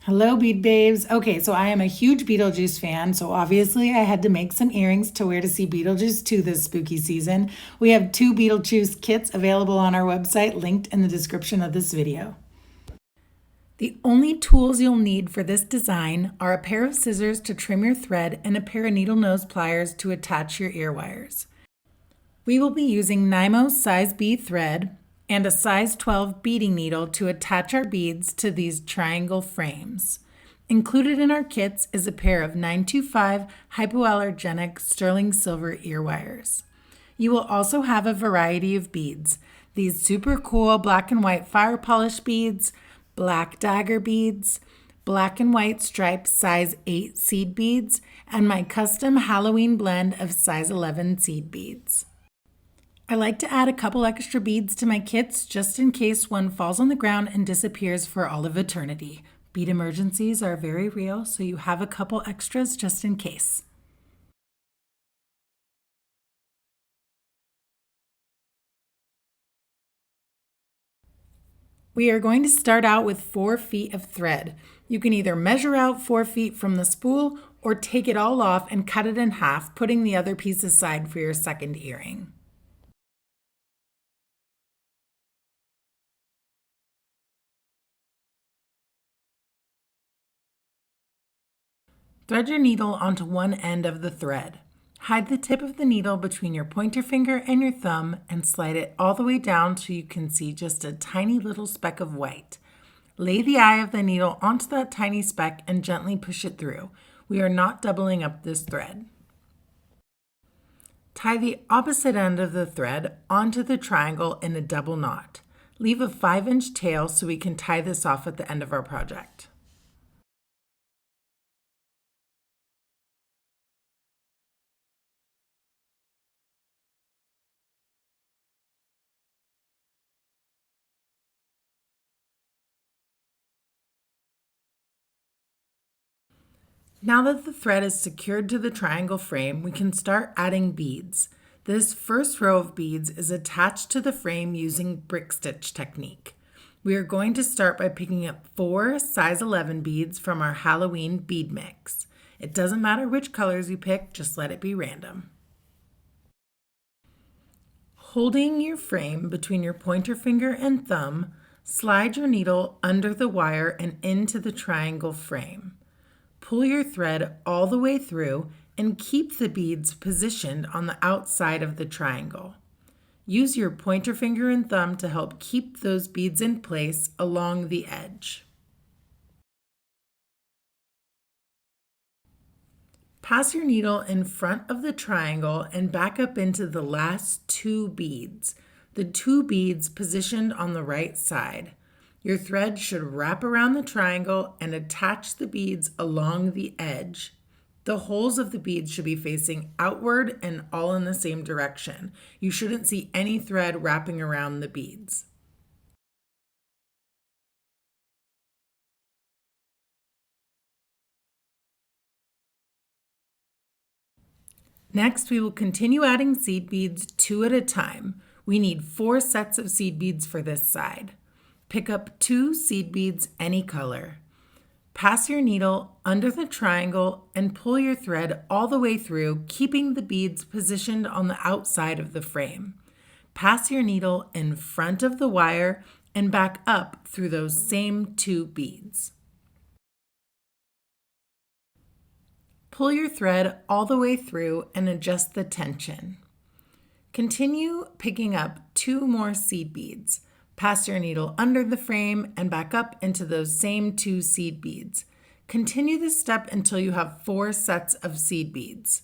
Hello, bead babes. Okay, so I am a huge Beetlejuice fan, so obviously I had to make some earrings to wear to see Beetlejuice 2 this spooky season. We have 2 Beetlejuice kits available on our website, linked in the description of this video. The only tools you'll need for this design are a pair of scissors to trim your thread and a pair of needle nose pliers to attach your ear wires. We will be using Nymo's size B thread and a size 12 beading needle to attach our beads to these triangle frames. Included in our kits is a pair of 925 hypoallergenic sterling silver ear wires. You will also have a variety of beads. These super cool black and white fire polish beads, black dagger beads, black and white striped size 8 seed beads, and my custom Halloween blend of size 11 seed beads. I like to add a couple extra beads to my kits just in case one falls on the ground and disappears for all of eternity. Bead emergencies are very real, so you have a couple extras just in case. We are going to start out with 4 feet of thread. You can either measure out 4 feet from the spool or take it all off and cut it in half, putting the other piece aside for your second earring. Thread your needle onto one end of the thread. Hide the tip of the needle between your pointer finger and your thumb and slide it all the way down so you can see just a tiny little speck of white. Lay the eye of the needle onto that tiny speck and gently push it through. We are not doubling up this thread. Tie the opposite end of the thread onto the triangle in a double knot. Leave a 5-inch tail so we can tie this off at the end of our project. Now that the thread is secured to the triangle frame, we can start adding beads. This first row of beads is attached to the frame using brick stitch technique. We are going to start by picking up 4 size 11 beads from our Halloween bead mix. It doesn't matter which colors you pick, just let it be random. Holding your frame between your pointer finger and thumb, slide your needle under the wire and into the triangle frame. Pull your thread all the way through and keep the beads positioned on the outside of the triangle. Use your pointer finger and thumb to help keep those beads in place along the edge. Pass your needle in front of the triangle and back up into the last 2 beads, the 2 beads positioned on the right side. Your thread should wrap around the triangle and attach the beads along the edge. The holes of the beads should be facing outward and all in the same direction. You shouldn't see any thread wrapping around the beads. Next, we will continue adding seed beads 2 at a time. We need 4 sets of seed beads for this side. Pick up 2 seed beads any color. Pass your needle under the triangle and pull your thread all the way through, keeping the beads positioned on the outside of the frame. Pass your needle in front of the wire and back up through those same 2 beads. Pull your thread all the way through and adjust the tension. Continue picking up 2 more seed beads. Pass your needle under the frame and back up into those same 2 seed beads. Continue this step until you have 4 sets of seed beads.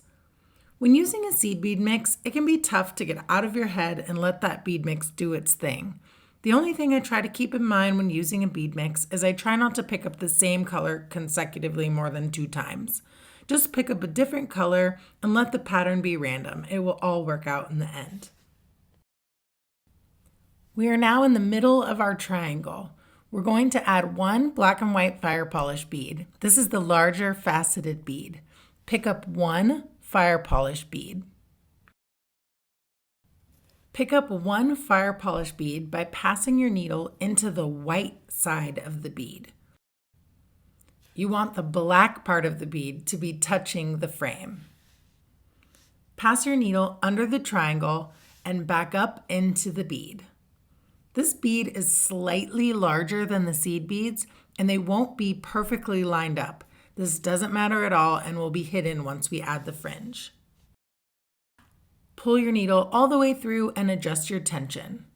When using a seed bead mix, it can be tough to get out of your head and let that bead mix do its thing. The only thing I try to keep in mind when using a bead mix is I try not to pick up the same color consecutively more than 2 times. Just pick up a different color and let the pattern be random. It will all work out in the end. We are now in the middle of our triangle. We're going to add 1 black and white fire polish bead. This is the larger faceted bead. Pick up 1 fire polish bead. Pick up 1 fire polish bead by passing your needle into the white side of the bead. You want the black part of the bead to be touching the frame. Pass your needle under the triangle and back up into the bead. This bead is slightly larger than the seed beads, and they won't be perfectly lined up. This doesn't matter at all and will be hidden once we add the fringe. Pull your needle all the way through and adjust your tension.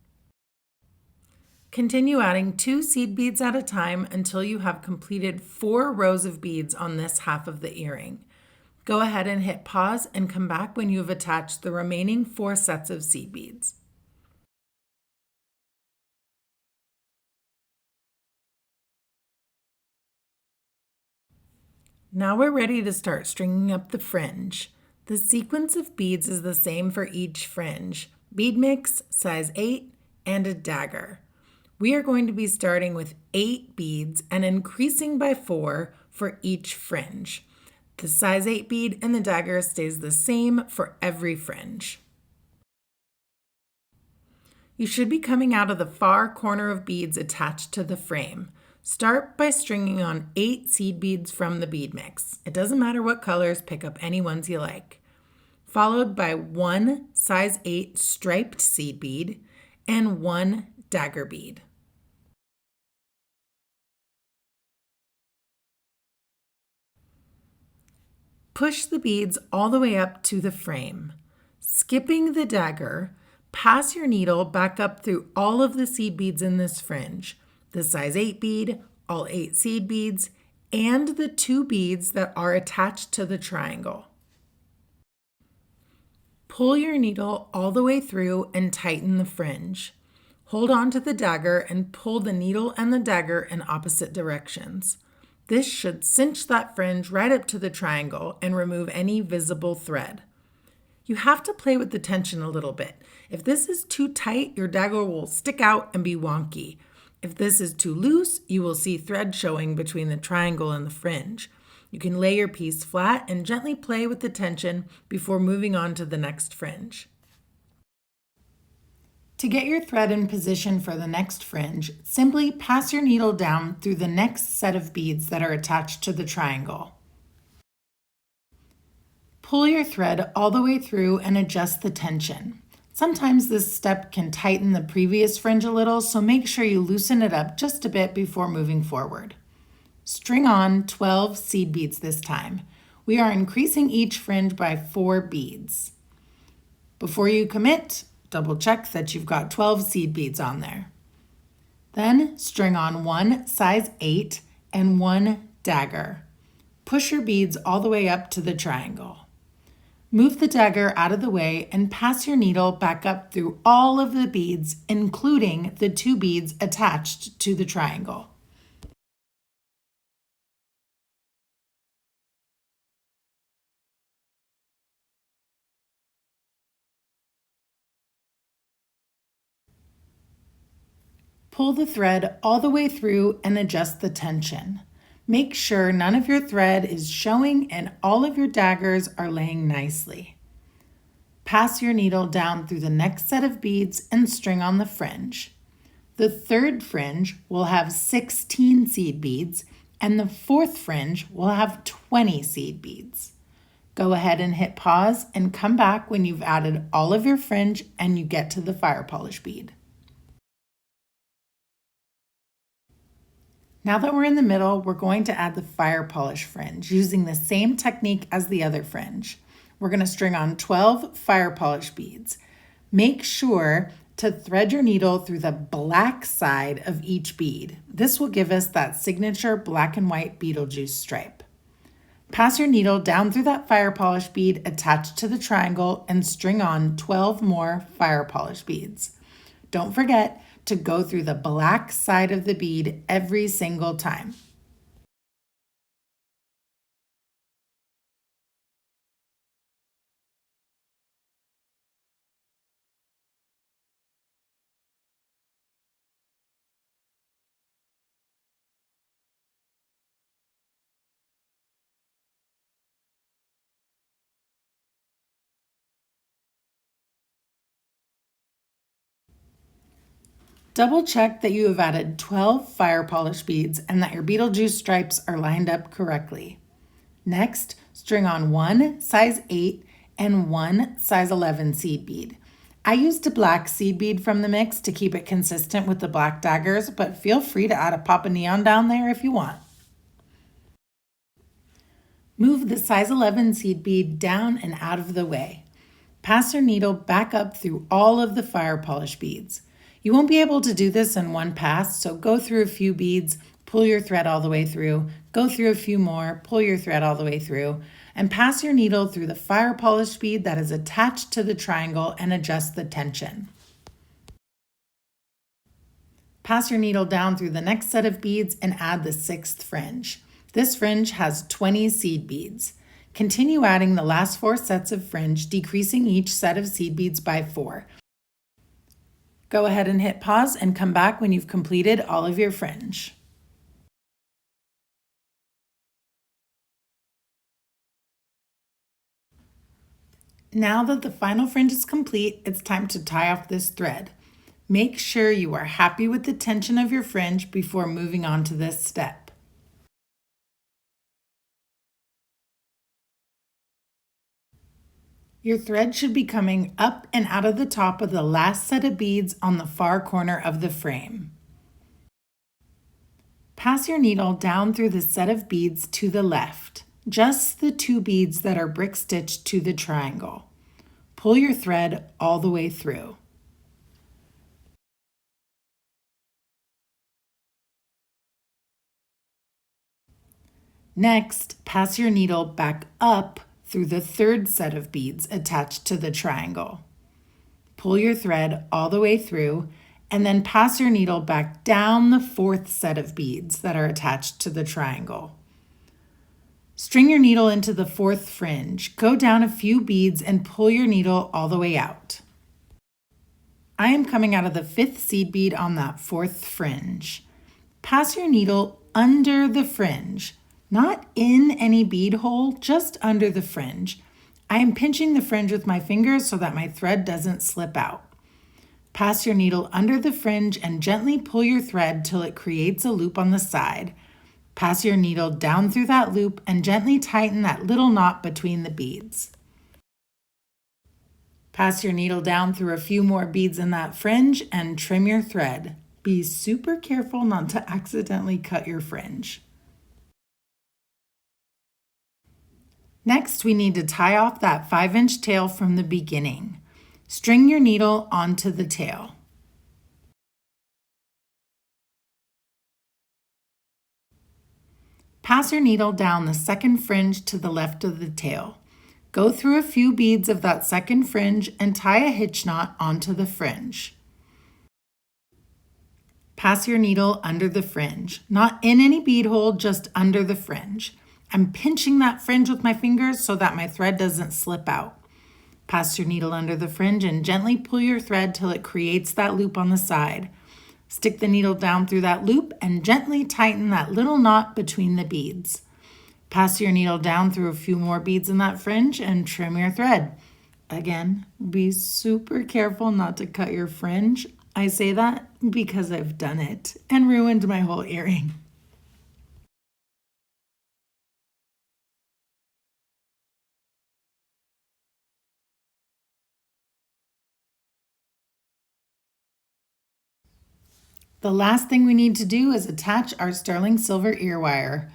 Continue adding 2 seed beads at a time until you have completed 4 rows of beads on this half of the earring. Go ahead and hit pause and come back when you have attached the remaining 4 sets of seed beads. Now we're ready to start stringing up the fringe. The sequence of beads is the same for each fringe: bead mix, size 8, and a dagger. We are going to be starting with 8 beads and increasing by 4 for each fringe. The size 8 bead and the dagger stays the same for every fringe. You should be coming out of the far corner of beads attached to the frame. Start by stringing on 8 seed beads from the bead mix. It doesn't matter what colors, pick up any ones you like. Followed by 1 size 8 striped seed bead and 1 dagger bead. Push the beads all the way up to the frame. Skipping the dagger, pass your needle back up through all of the seed beads in this fringe: the size 8 bead, all 8 seed beads, and the 2 beads that are attached to the triangle. Pull your needle all the way through and tighten the fringe. Hold on to the dagger and pull the needle and the dagger in opposite directions. This should cinch that fringe right up to the triangle and remove any visible thread. You have to play with the tension a little bit. If this is too tight, your dagger will stick out and be wonky. If this is too loose, you will see thread showing between the triangle and the fringe. You can lay your piece flat and gently play with the tension before moving on to the next fringe. To get your thread in position for the next fringe, simply pass your needle down through the next set of beads that are attached to the triangle. Pull your thread all the way through and adjust the tension. Sometimes this step can tighten the previous fringe a little, so make sure you loosen it up just a bit before moving forward. String on 12 seed beads this time. We are increasing each fringe by 4 beads. Before you commit, double check that you've got 12 seed beads on there. Then string on 1 size 8 and 1 dagger. Push your beads all the way up to the triangle. Move the dagger out of the way and pass your needle back up through all of the beads, including the 2 beads attached to the triangle. Pull the thread all the way through and adjust the tension. Make sure none of your thread is showing and all of your daggers are laying nicely. Pass your needle down through the next set of beads and string on the fringe. The 3rd fringe will have 16 seed beads and the 4th fringe will have 20 seed beads. Go ahead and hit pause and come back when you've added all of your fringe and you get to the fire polish bead. Now that we're in the middle, we're going to add the fire polish fringe using the same technique as the other fringe. We're going to string on 12 fire polish beads. Make sure to thread your needle through the black side of each bead. This will give us that signature black and white Beetlejuice stripe. Pass your needle down through that fire polish bead attached to the triangle and string on 12 more fire polish beads. Don't forget to go through the black side of the bead every single time. Double check that you have added 12 fire polish beads and that your Beetlejuice stripes are lined up correctly. Next, string on one size 8 and one size 11 seed bead. I used a black seed bead from the mix to keep it consistent with the black daggers, but feel free to add a pop of neon down there if you want. Move the size 11 seed bead down and out of the way. Pass your needle back up through all of the fire polish beads. You won't be able to do this in one pass, so go through a few beads, pull your thread all the way through, go through a few more, pull your thread all the way through, and pass your needle through the fire polish bead that is attached to the triangle and adjust the tension. Pass your needle down through the next set of beads and add the 6th fringe. This fringe has 20 seed beads. Continue adding the last 4 sets of fringe, decreasing each set of seed beads by 4. Go ahead and hit pause and come back when you've completed all of your fringe. Now that the final fringe is complete, it's time to tie off this thread. Make sure you are happy with the tension of your fringe before moving on to this step. Your thread should be coming up and out of the top of the last set of beads on the far corner of the frame. Pass your needle down through the set of beads to the left, just the 2 beads that are brick stitched to the triangle. Pull your thread all the way through. Next, pass your needle back up through the 3rd set of beads attached to the triangle. Pull your thread all the way through and then pass your needle back down the 4th set of beads that are attached to the triangle. String your needle into the 4th fringe, go down a few beads and pull your needle all the way out. I am coming out of the 5th seed bead on that 4th fringe. Pass your needle under the fringe. Not in any bead hole, just under the fringe. I am pinching the fringe with my fingers so that my thread doesn't slip out. Pass your needle under the fringe and gently pull your thread till it creates a loop on the side. Pass your needle down through that loop and gently tighten that little knot between the beads. Pass your needle down through a few more beads in that fringe and trim your thread. Be super careful not to accidentally cut your fringe. Next, we need to tie off that 5-inch tail from the beginning. String your needle onto the tail. Pass your needle down the 2nd fringe to the left of the tail. Go through a few beads of that 2nd fringe and tie a hitch knot onto the fringe. Pass your needle under the fringe, not in any bead hole, just under the fringe. I'm pinching that fringe with my fingers so that my thread doesn't slip out. Pass your needle under the fringe and gently pull your thread till it creates that loop on the side. Stick the needle down through that loop and gently tighten that little knot between the beads. Pass your needle down through a few more beads in that fringe and trim your thread. Again, be super careful not to cut your fringe. I say that because I've done it and ruined my whole earring. The last thing we need to do is attach our sterling silver ear wire.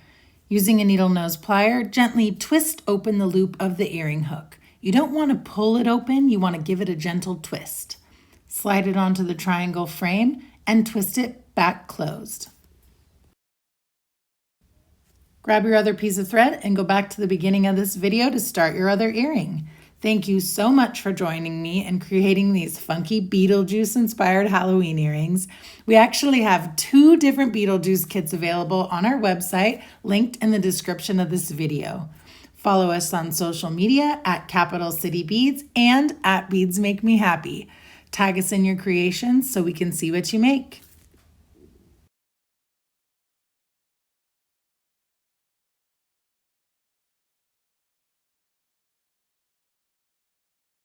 Using a needle nose plier, gently twist open the loop of the earring hook. You don't want to pull it open, you want to give it a gentle twist. Slide it onto the triangle frame and twist it back closed. Grab your other piece of thread and go back to the beginning of this video to start your other earring. Thank you so much for joining me and creating these funky Beetlejuice inspired Halloween earrings. We actually have 2 different Beetlejuice kits available on our website, linked in the description of this video. Follow us on social media at Capital City Beads and at BeadsMakeMeHappy. Tag us in your creations so we can see what you make.